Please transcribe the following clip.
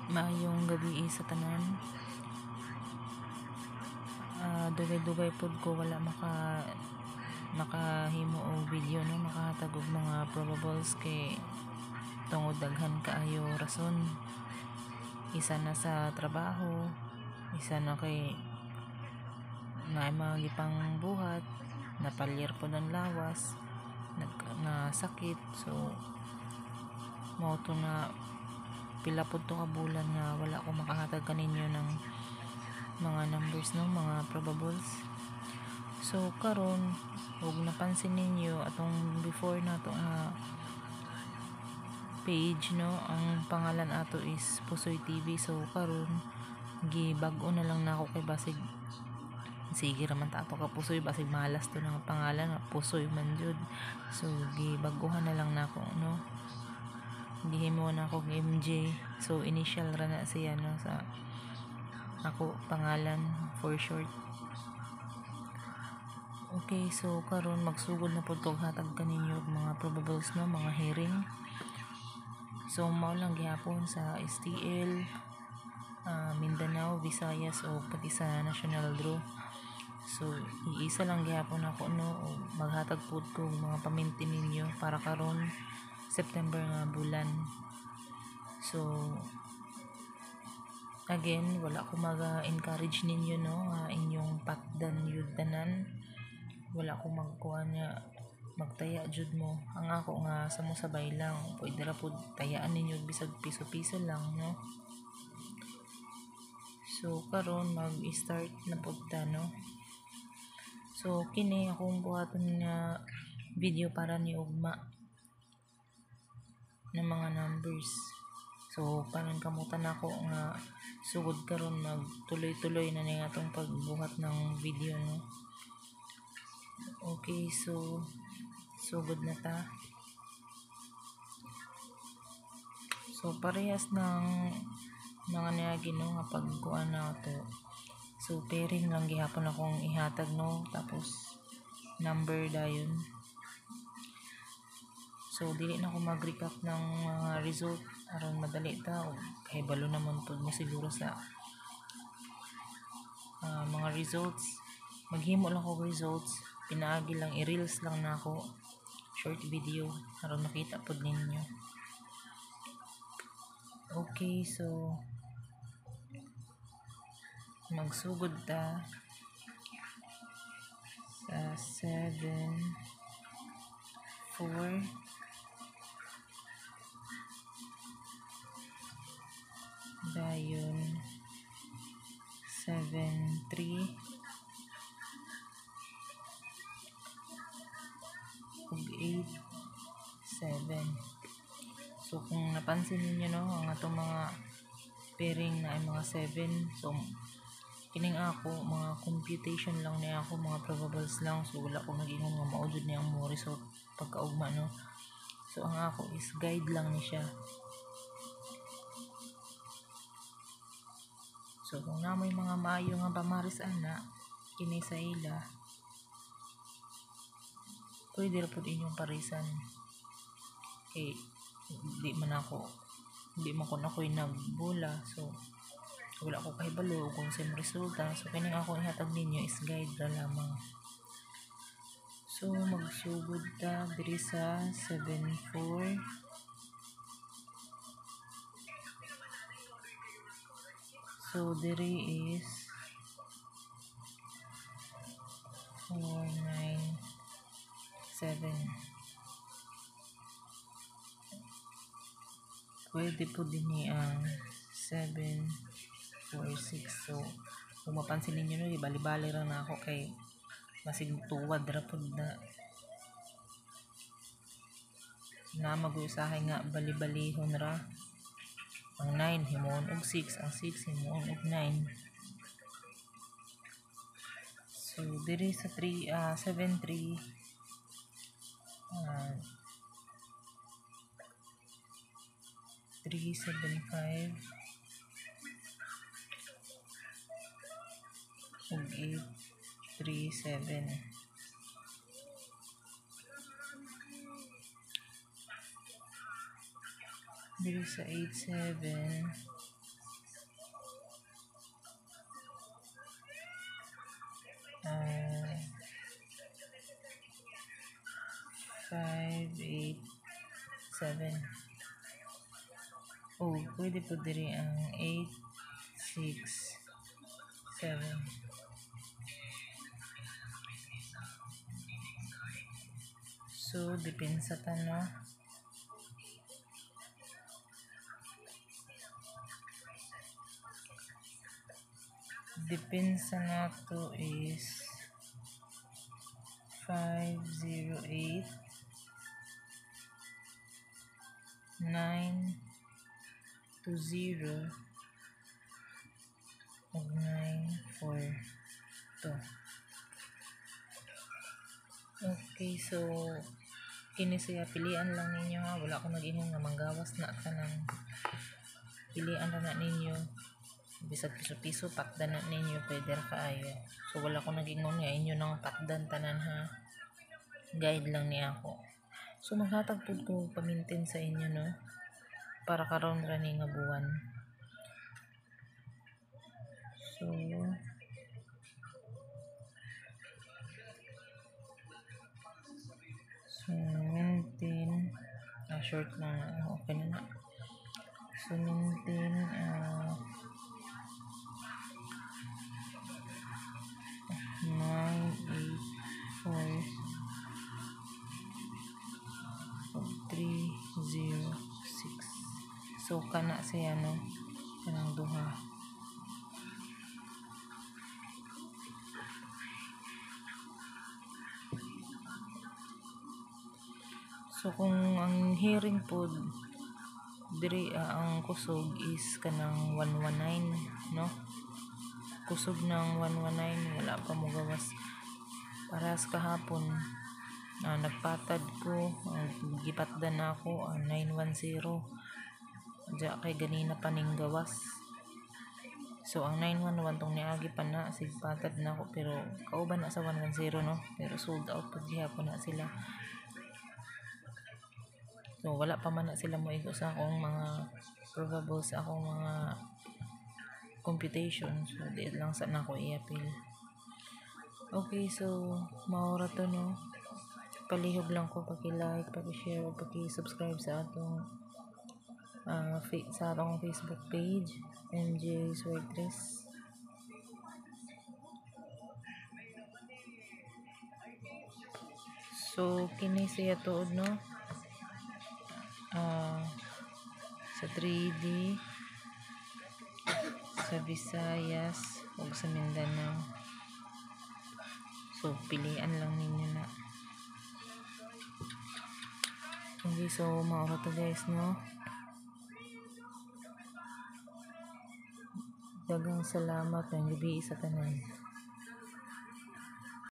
Maayong gabi sa tanan. Dugay-dugay pod ko wala makahimo og video no, makahatag og mga probables kay tungod daghan kaayo rason. Isa na sa trabaho, isa na kay na magipang buhat, napalyar pod ang lawas, na sakit. So mao to na pila pod to ka bulan nga wala ko makahatag kaninyo ng mga numbers no, mga probables. So karon ug napansin ninyo atong before nato nga page no, ang pangalan ato is Pusoy TV. So karon gibag-o na lang nako kay basig sige raman ta ato ka Pusoy, basig malas to nga pangalan nga Pusoy man jud. So gibag-ohan na lang nako no, gihimo na ako MJ. So initial ra na siya no sa ako pangalan for short. Okay, so karon magsugod na pod kog hatag kaninyo og mga probables no, mga hearing. So mao lang gihapon sa STL, Mindanao, Visayas o pati sa National Draw. So iisa lang gihapon ako no, maghatag pod ko mga paminti ninyo para karon September nga bulan. So again, wala ko maga-encourage ninyo no nga inyong patdan yun tanan. Wala ko magkuha nga magtaya jud mo. Ang ako nga sa mo sabay lang, pwede ra pod tayaan ninyo bisag piso-piso lang no. So karon mag-start na pod ta no. So kini akong buhaton nga video para ni ugma ng mga numbers. So parang kamutan ako nga sugod karon magtuloy-tuloy na ning atong pagbuhat ng video no. Okay, so sugod na ta. So parehas ng mga niagi no nga pagkuan na to. So pairing lang gihapon akong ihatag no, tapos number dayon. So dili na ako mag-recap ng mga result aron madali ta, kay balo naman pud mo siguro sa mga results. Maghimo lang ako results, pinaagi lang i-reels lang na ako short video aron makita pod ninyo. Okay, so magsugod ta sa 7-4 dayon 7-3 ug 8-7. So kung napansin niyo no, ang atong mga pairing na ay mga 7. So kining ako mga computation lang na ako, mga probables lang. So wala ko nag-ingon nga maudod niya ang mga result pagkaugma no. So ang ako is guide lang ni siya. So kung namoy mga maayo nga pamaris ana kini sa ila, pwede ra pud inyong parisan. Okay, di man ko ako'y nagbula. So wala ko kahibalo kung sa resulta. So kining ako ihatag ninyo is guide ra lamang. So magsugod ta diri sa 7-4 so diri is 4-9-7. Pwede po din ang 7-4-6. So kung mapansin ninyo no, bali-bali lang na ako kay masig tuwad ra pud na mag-usahay nga bali-balihon ra. Ang 9 himuon og 6, ang 6 himuon og 9. So diri sa 7-3 3-7-5 ug 8-3-7. Diri sa 8-7 587. Oh, pwede po diri ang 867. So, depende sa tanong. Depensa nato is 508 920 ug 942. Okay, so kini siya, pilian lang ninyo ha. Wala ko nag-ingon nga manggawas na kanang pilian na ninyo. Bisag piso-piso patdan na ninyo, pwede ra kaayo. So wala ko nag-ingon nga inyo nang patdan tanan ha. Guide lang ni ako. So maghatag pud ko pamintin sa inyo no, para karon ra ni nga buwan. So maintain short na okay na. So maintain 984.306. So kana siya no, kanang duha. So kung ang hearing pod diri ang kusog is kanang 119 no, kusog ng 119, wala pa mo gawas. Paras kahapon nagpatad ko, gipatdan na ako ang 910 dya kay ganina pa ning gawas. So ang 911 tong niagi pa na sigpatad na ako, pero kauban na sa 110 no, pero sold out pud gihapon na sila. So wala pa man na sila moigo sa akong mga probables, sa akong mga computation. So di lang sa nako i-appeal. Okay, so maura to no. Palihog lang ko, paki-like, paki-share, paki-subscribe sa atong sa atong Facebook page, MJ Suertres. So kini siya tuod no, sa 3D, sa Visayas ug sa Mindanao. So pilian lang ninyo na. Okay, so maura to guys no. Daghang salamat ng gabi sa tanan.